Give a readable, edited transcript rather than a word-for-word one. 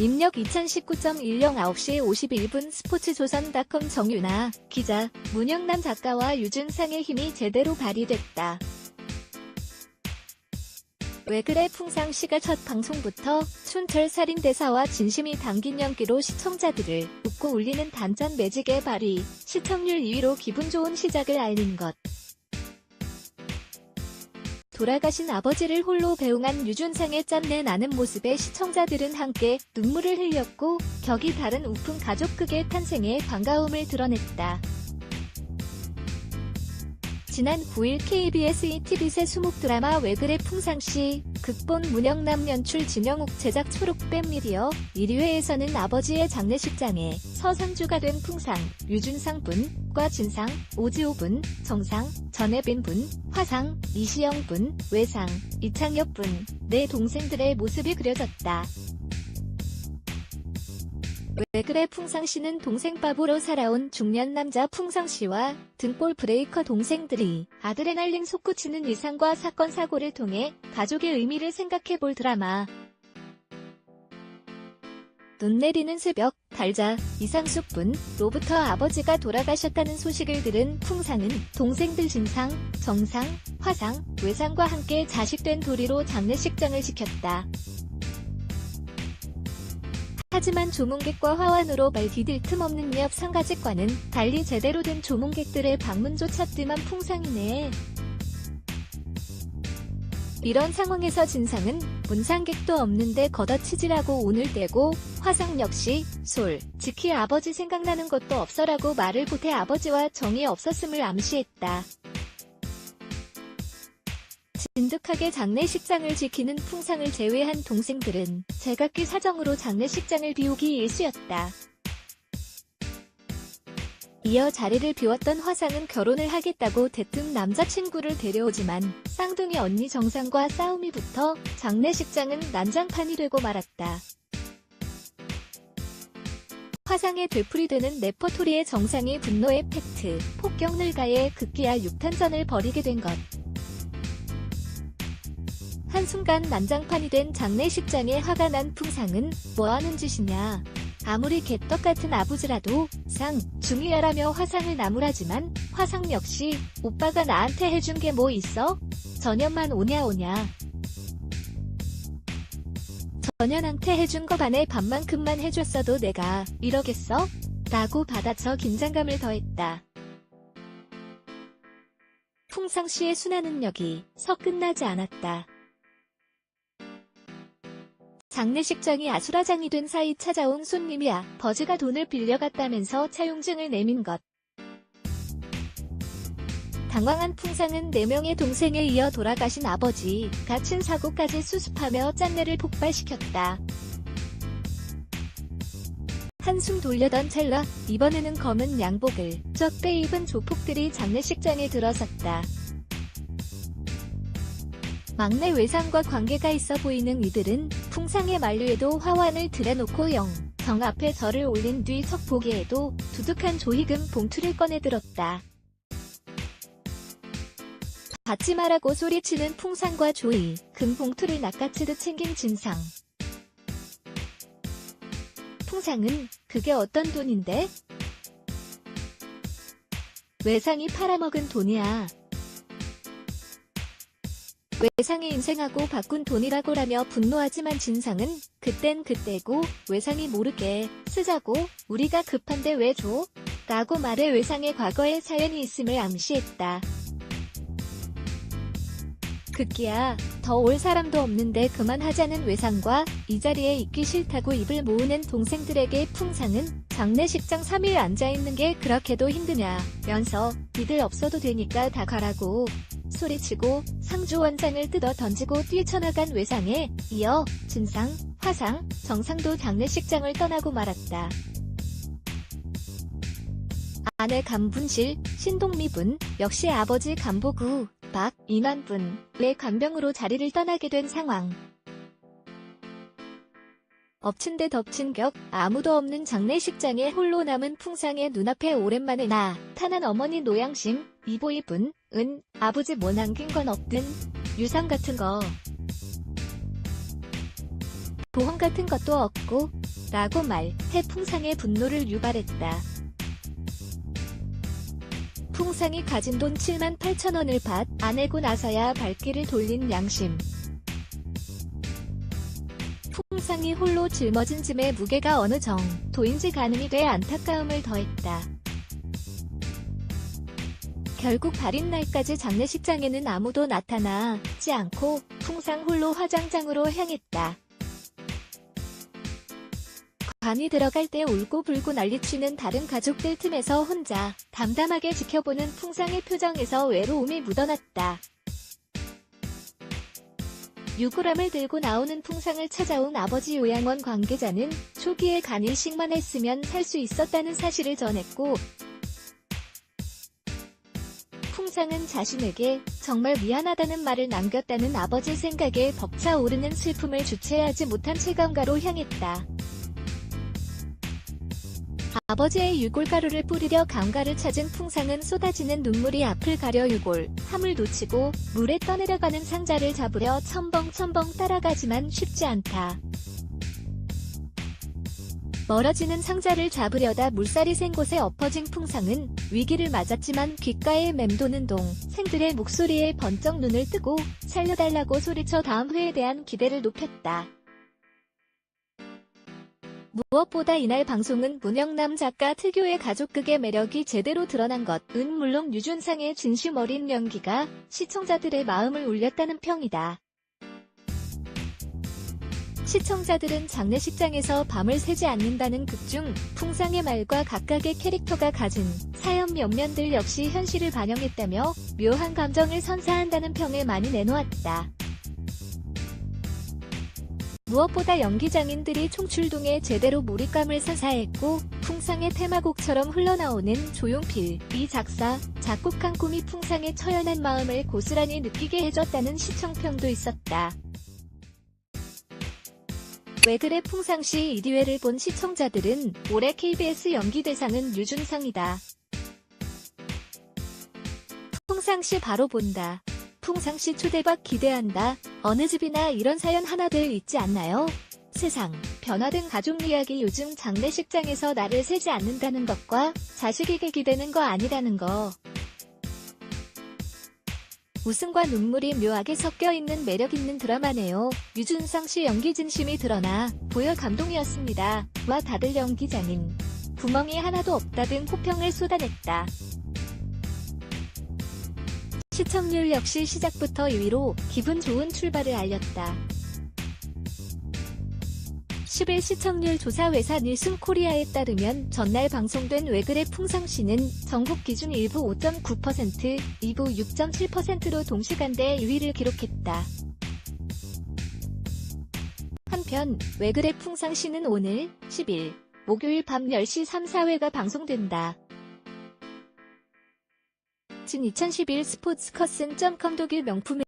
입력 2019.10 9시 51분 스포츠조선.com 정윤아 기자, 문영남 작가와 유준상의 힘이 제대로 발휘됐다. 왜 그래 풍상씨가 첫 방송부터 촌철살인 대사와 진심이 담긴 연기로 시청자들을 웃고 울리는 단짠 매직의 발휘, 시청률 2위로 기분 좋은 시작을 알린 것. 돌아가신 아버지를 홀로 배웅한 유준상의 짠내 나는 모습에 시청자들은 함께 눈물을 흘렸고 격이 다른 우픈 가족극의 탄생에 반가움을 드러냈다. 지난 9일 KBS ETV 수목 드라마 왜 그래 풍상씨, 극본 문영남 연출 진영욱 제작 초록뱀 미디어 1회에서는 아버지의 장례식장에 서상주가 된 풍상, 유준상 분, 과 진상, 오지호 분, 정상, 전혜빈 분, 화상, 이시영 분, 외상, 이창엽 분, 네 동생들의 모습이 그려졌다. 왜 그래 풍상씨는 동생밥으로 살아온 중년 남자 풍상씨와 등볼 브레이커 동생들이 아드레날린 솟구치는 일상과 사건 사고를 통해 가족의 의미를 생각해볼 드라마. 눈 내리는 새벽, 달자, 이상숙 분,로부터 아버지가 돌아가셨다는 소식을 들은 풍상은 동생들 진상, 정상, 화상, 외상과 함께 자식된 도리로 장례식장을 지켰다. 하지만 조문객과 화환으로 말 디딜 틈 없는 옆 상가집과는 달리 제대로 된 조문객들의 방문조차 뜸한 풍상이네. 이런 상황에서 진상은 문상객도 없는데 걷어치지라고 운을 떼고 화상 역시 솔직히 아버지 생각나는 것도 없어라고 말을 보태 아버지와 정이 없었음을 암시했다. 진득하게 장례식장을 지키는 풍상을 제외한 동생들은 제각기 사정으로 장례식장을 비우기 일쑤였다. 이어 자리를 비웠던 화상은 결혼을 하겠다고 대뜸 남자친구를 데려오지만 쌍둥이 언니 정상과 싸움이 붙어 장례식장은 난장판이 되고 말았다. 화상에 되풀이되는 레퍼토리의 정상이 분노의 팩트, 폭격을 가해 급기야 육탄전을 벌이게 된 것. 한순간 난장판이 된 장례식장에 화가 난 풍상은 뭐하는 짓이냐. 아무리 개떡같은 아버지라도 중이야라며 화상을 나무라지만 화상 역시 오빠가 나한테 해준 게 뭐 있어? 전현만 오냐. 전현한테 해준 거 반의 반만큼만 해줬어도 내가 이러겠어? 라고 받아쳐 긴장감을 더했다. 풍상씨의 순환은 여기서 끝나지 않았다. 장례식장이 아수라장이 된 사이 찾아온 손님이야 버즈가 돈을 빌려갔다면서 차용증을 내민 것. 당황한 풍상은 4명의 동생에 이어 돌아가신 아버지, 갇힌 사고까지 수습하며 짠내를 폭발시켰다. 한숨 돌려던 찰나 이번에는 검은 양복을 쩍 빼입은 조폭들이 장례식장에 들어섰다. 막내 외상과 관계가 있어 보이는 이들은 풍상의 만류에도 화환을 들여놓고 정 앞에 절을 올린 뒤 석 보기에도 두둑한 조희금 봉투를 꺼내들었다. 받지 말라고 소리치는 풍상과 조이, 금 봉투를 낚아채듯 챙긴 진상. 풍상은 그게 어떤 돈인데? 외상이 팔아먹은 돈이야. 외상의 인생하고 바꾼 돈이라고라며 분노하지만 진상은 그땐 그때고 외상이 모르게 쓰자고 우리가 급한데 왜 줘? 라고 말해 외상의 과거에 사연이 있음을 암시했다. 급기야 더 올 사람도 없는데 그만하자는 외상과 이 자리에 있기 싫다고 입을 모으는 동생들에게 풍상은 장례식장 3일 앉아있는 게 그렇게도 힘드냐면서 니들 없어도 되니까 다 가라고 소리치고 상주 원장을 뜯어 던지고 뛰쳐나간 외상에 이어 진상, 화상, 정상도 장례식장을 떠나고 말았다. 아내 간분실, 신동미 분, 역시 아버지 간보구, 박, 이만 분의 간병으로 자리를 떠나게 된 상황. 엎친 데 덮친 격, 아무도 없는 장례식장에 홀로 남은 풍상의 눈앞에 오랜만에 나타난 어머니 노양심, 이보이 분, 아버지 뭐 남긴 건 없든 유산 같은 거 보험 같은 것도 없고 라고 말해 풍상의 분노를 유발했다. 풍상이 가진 돈 78,000원을 밭 안 내고 나서야 발길을 돌린 양심. 풍상이 홀로 짊어진 짐의 무게가 어느 정도인지 가늠이 돼 안타까움을 더했다. 결국 발인 날까지 장례식장에는 아무도 나타나지 않고 풍상 홀로 화장장으로 향했다. 관이 들어갈 때 울고불고 난리치는 다른 가족들 틈에서 혼자 담담하게 지켜보는 풍상의 표정에서 외로움이 묻어났다. 유골함을 들고 나오는 풍상을 찾아온 아버지 요양원 관계자는 초기에 간이 식만했으면 살 수 있었다는 사실을 전했고, 풍상은 자신에게 정말 미안하다는 말을 남겼다는 아버지 생각에 벅차오르는 슬픔을 주체하지 못한 채광가로 향했다. 아버지의 유골가루를 뿌리려 강가를 찾은 풍상은 쏟아지는 눈물이 앞을 가려 유골함을 놓치고 물에 떠내려가는 상자를 잡으려 첨벙첨벙 따라가지만 쉽지 않다. 멀어지는 상자를 잡으려다 물살이 샌 곳에 엎어진 풍상은 위기를 맞았지만 귓가에 맴도는 동생들의 목소리에 번쩍 눈을 뜨고 살려달라고 소리쳐 다음 회에 대한 기대를 높였다. 무엇보다 이날 방송은 문영남 작가 특유의 가족극의 매력이 제대로 드러난 것은 물론 유준상의 진심 어린 연기가 시청자들의 마음을 울렸다는 평이다. 시청자들은 장례식장에서 밤을 새지 않는다는 극 중 풍상의 말과 각각의 캐릭터가 가진 사연 면면들 역시 현실을 반영했다며 묘한 감정을 선사한다는 평을 많이 내놓았다. 무엇보다 연기장인들이 총출동에 제대로 몰입감을 선사했고 풍상의 테마곡처럼 흘러나오는 조용필이 작사, 작곡한 꿈이 풍상의 처연한 마음을 고스란히 느끼게 해줬다는 시청평도 있었다. 왜 그래 풍상시 2기회를 본 시청자들은 올해 KBS 연기대상은 유준상이다. 풍상시 바로 본다. 풍상시 초대박 기대한다. 어느 집이나 이런 사연 하나들 있지 않나요? 세상 변화된 가족 이야기. 요즘 장례식장에서 날을 세지 않는다는 것과 자식에게 기대는 거 아니라는 거. 웃음과 눈물이 묘하게 섞여있는 매력있는 드라마네요. 유준상 씨 연기 진심이 드러나 보여 감동이었습니다. 와 다들 연기장인 구멍이 하나도 없다 등 호평을 쏟아냈다. 시청률 역시 시작부터 2위로 기분 좋은 출발을 알렸다. 10일 시청률 조사 회사 닐슨 코리아에 따르면 전날 방송된 왜 그래 풍상시는 전국 기준 1부 5.9%, 2부 6.7%로 동시간대 2위를 기록했다. 한편 왜 그래 풍상시는 오늘 10일 목요일 밤 10시 3, 4회가 방송된다. 진 2011 스포츠커슨.com 독일 명품